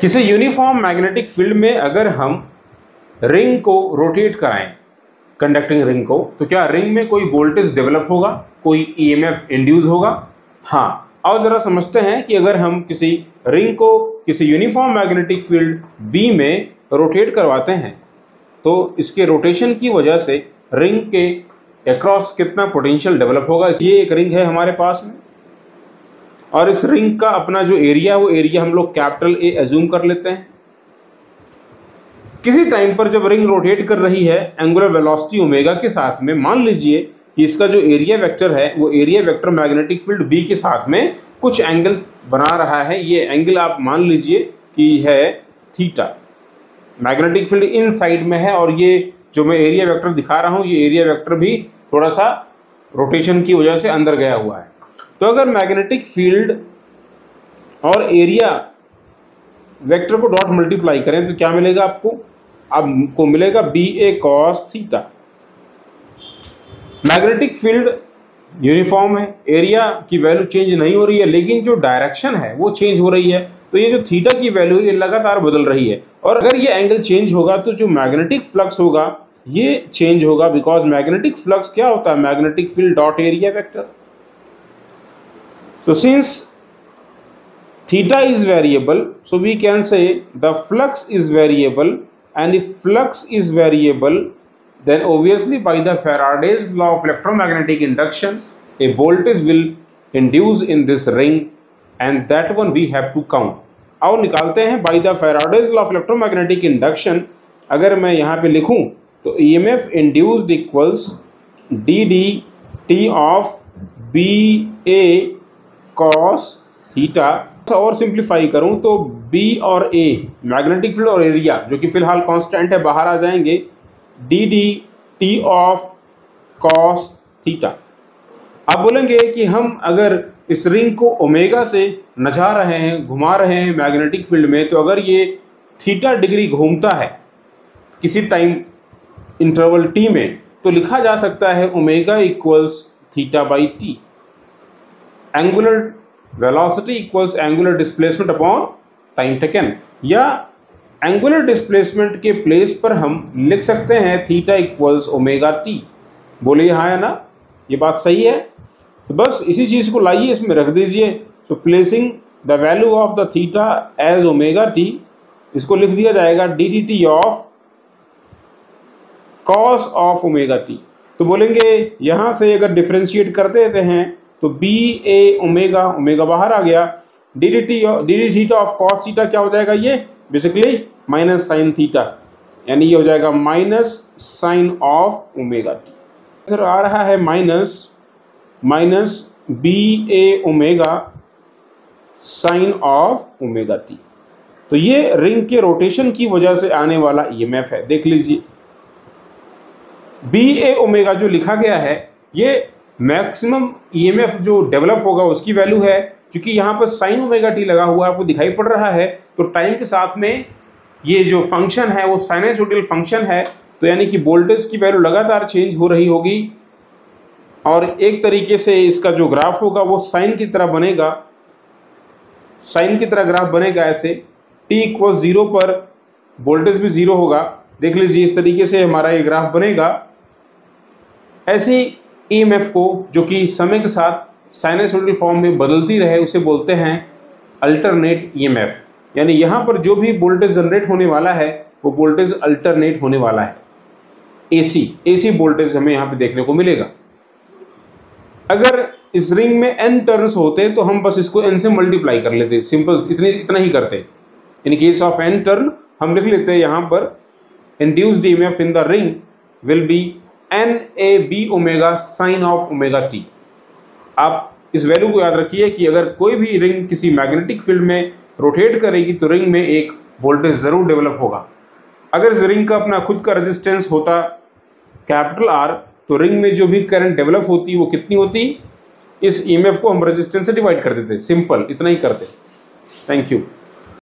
किसी uniform magnetic field में अगर हम रिंग को रोटेट कराएं, कंडक्टिंग रिंग को, तो क्या रिंग में कोई वोल्टेज डेवलप होगा, कोई ईएमएफ इंड्यूस होगा? हाँ। और जरा समझते हैं कि अगर हम किसी रिंग को किसी यूनिफॉर्म मैग्नेटिक फील्ड बी में रोटेट करवाते हैं तो इसके रोटेशन की वजह से रिंग के अक्रॉस कितना पोटेंशियल डेवलप होगा। ये एक रिंग है हमारे पास में और इस रिंग का अपना जो एरिया, वो एरिया हम लोग कैपिटल ए एज्यूम कर लेते हैं। किसी टाइम पर जब रिंग रोटेट कर रही है एंगुलर वेलोसिटी ओमेगा के साथ में, मान लीजिए कि इसका जो एरिया वेक्टर है वो area vector magnetic field B के साथ में कुछ एंगल बना रहा है। ये एंगल आप मान लीजिए कि है थीटा। मैग्नेटिक फील्ड इन साइड में है और ये जो मैं एरिया वेक्टर दिखा रहा हूँ, ये एरिया वेक्टर भी थोड़ा सा रोटेशन की वजह से अंदर गया हुआ है। तो अगर मैग्नेटिक फील्ड और एरिया वेक्टर को डॉट मल्टीप्लाई करें तो क्या मिलेगा आपको मिलेगा B A cos theta. Magnetic field uniform है, एरिया की वैल्यू चेंज नहीं हो रही है, लेकिन जो डायरेक्शन है वो चेंज हो रही है। तो ये जो थीटा की वैल्यू है ये लगातार बदल रही है और अगर ये एंगल चेंज होगा तो जो मैग्नेटिक फ्लक्स होगा ये चेंज होगा, बिकॉज मैग्नेटिक फ्लक्स क्या होता है? Magnetic field dot area vector. So since theta is variable, so we can say the flux is variable, and if flux is variable, then obviously by the Faraday's law of electromagnetic induction, a voltage will induce in this ring, and that one we have to count. आओ निकालते हैं by the Faraday's law of electromagnetic induction। अगर मैं यहाँ पे लिखूँ तो EMF induced equals dd of BA cos theta. और सिंप्लीफाई करूं तो B और A मैग्नेटिक फील्ड और एरिया जो कि फिलहाल कांस्टेंट है बाहर आ जाएंगे, dd ऑफ cos थीटा। आप बोलेंगे कि हम अगर इस रिंग को ओमेगा से नचा रहे हैं, घुमा रहे हैं मैग्नेटिक फील्ड में, तो अगर ये थीटा डिग्री घूमता है किसी टाइम इंटरवल t में, तो लिखा जा सकता है omega equals theta by T. Angular velocity equals angular displacement upon time taken, या एंगुलर डिस्प्लेसमेंट के प्लेस पर हम लिख सकते हैं थीटा इक्वल्स ओमेगा टी। बोलिए हाँ या ना, ये बात सही है? तो बस इसी चीज़ को लाइए इसमें रख दीजिए। So placing the value of the theta as omega T, इसको लिख दिया जाएगा D T of cos of omega T. तो बोलेंगे यहाँ से अगर डिफ्रेंशिएट कर देते हैं तो बी ए ओमेगा, ओमेगा बाहर आ गया, D D theta of cos theta क्या हो जाएगा? ये बेसिकली माइनस साइन थीटा, यानी ये हो जाएगा minus sine of omega T. Sir आ रहा है minus B A omega sine of omega T. तो ये रिंग के रोटेशन की वजह से आने वाला ईएमएफ है। देख लीजिए बी ए ओमेगा जो लिखा गया है ये मैक्सिमम ईएमएफ जो डेवलप होगा उसकी वैल्यू है। क्योंकि यहाँ पर साइन ओमेगा टी लगा हुआ आपको दिखाई पड़ रहा है, तो टाइम के साथ में ये जो फंक्शन है वो साइनसोइडल फंक्शन है, तो यानी कि वोल्टेज की वैल्यू लगातार चेंज हो रही होगी और एक तरीके से इसका जो ग्राफ होगा वो साइन की तरह बनेगा, साइन की तरह ग्राफ बनेगा। ऐसे t इक्वल 0 पर वोल्टेज भी 0 होगा। देख लीजिए इस तरीके से हमारा ये ग्राफ बनेगा। ऐसी ईएमएफ को जो कि समय के साथ साइनसोइडल फॉर्म में बदलती रहे उसे बोलते हैं अल्टरनेट ईएमएफ, यानी यहाँ पर जो भी वोल्टेज जनरेट होने वाला है वो वोल्टेज अल्टरनेट होने वाला है। एसी वोल्टेज हमें यहाँ पे देखने को मिलेगा। अगर इस रिंग में n टर्न्स होते तो हम बस इसको n से मल्टीप्लाई कर लेते, सिंपल इतना ही करते। In case of n turn हम लिख लेते हैं यहाँ पर induced EMF in the ring will be NAB omega sine of omega T. आप इस वैल्यू को याद रखिए कि अगर कोई भी रिंग किसी मैग्नेटिक फील्ड में रोटेट करेगी तो रिंग में एक वोल्टेज जरूर डेवलप होगा। अगर इस रिंग का अपना खुद का रेजिस्टेंस होता कैपिटल R, तो रिंग में जो भी करंट डेवलप होती वो कितनी होती? इस ईएमएफ को हम रेजिस्टेंस से डिवाइड कर देते, सिंपल इतना ही करते। Thank you.